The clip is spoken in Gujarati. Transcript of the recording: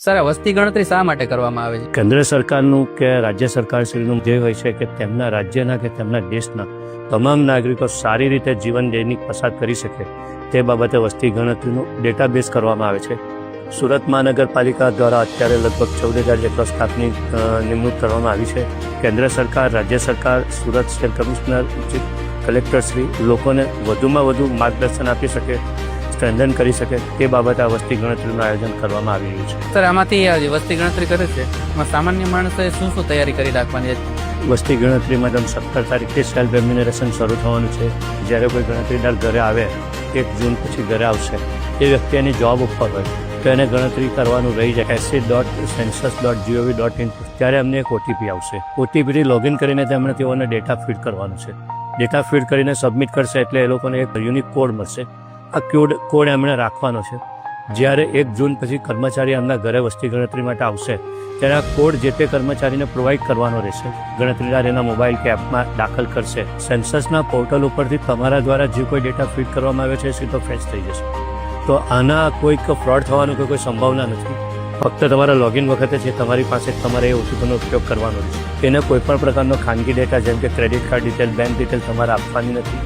સર, વસ્તી ગણતરી શા માટે કરવામાં આવે છે? કેન્દ્ર સરકારનું કે રાજ્ય સરકારશ્રીનું ધ્યેય હોય છે કે તેમના રાજ્યના કે તેમના દેશના તમામ નાગરિકો સારી રીતે જીવન દૈનિક પસાર કરી શકે તે બાબતે વસ્તી ગણતરીનું ડેટાબેઝ કરવામાં આવે છે. સુરત મહાનગરપાલિકા દ્વારા અત્યારે લગભગ 14,000 જેટલા સ્ટાફની નિમણૂક કરવામાં આવી છે. કેન્દ્ર સરકાર, રાજ્ય સરકાર, સુરત સ્ટેટ કમિશનર, કલેક્ટરશ્રી લોકોને વધુમાં વધુ માર્ગદર્શન આપી શકે, સ્ટ્રેન્થન કરી શકે તે બાબતે આ વસ્તી ગણતરીનું આયોજન કરવામાં આવી રહ્યું છે. સર, આમાંથી આ જે વસ્તી ગણતરી કરે છે એમાં સામાન્ય માણસોએ શું શું તૈયારી કરી રાખવાની છે? વસ્તી ગણતરી મેડમ 17 તારીખથી સેલ્ફ એમ્યુનરેશન શરૂ થવાનું છે. જ્યારે કોઈ ગણતરીદાર ઘરે આવે 1 જૂન પછી ઘરે આવશે, એ વ્યક્તિ એની જોબ ઉપર હોય તો એને ગણતરી કરવાનું રહી જાય. se.census.gov.in ત્યારે અમને એક ઓટીપી આવશે. ઓટીપીથી લોગિન કરીને તેમણે તેઓને ડેટા ફીડ કરવાનું છે. ડેટા ફીડ કરીને સબમિટ કરશે એટલે એ લોકોને એક યુનિક કોડ મળશે. આ કોડ એમણે રાખવાનો છે. જ્યારે 1 જૂન પછી કર્મચારી એમના ઘરે વસ્તી ગણતરી માટે આવશે ત્યારે આ કોડ જે તે કર્મચારીને પ્રોવાઈડ કરવાનો રહેશે. ગણતરીદાર એના મોબાઈલ કે એપમાં દાખલ કરશે. સેન્સસના પોર્ટલ ઉપરથી તમારા દ્વારા જે કોઈ ડેટા ફીડ કરવામાં આવે છે એ સીધો ફેચ થઈ જશે. તો આના કોઈક ફ્રોડ થવાનું કોઈ સંભાવના નથી. ફક્ત તમારા લોગિન વખતે છે તમારી પાસે તમારે એ ઓટીપીનો ઉપયોગ કરવાનો રહેશે. એને કોઈ પણ પ્રકારનો ખાનગી ડેટા જેમ કે credit card detail, bank detail તમારે આપવાની નથી.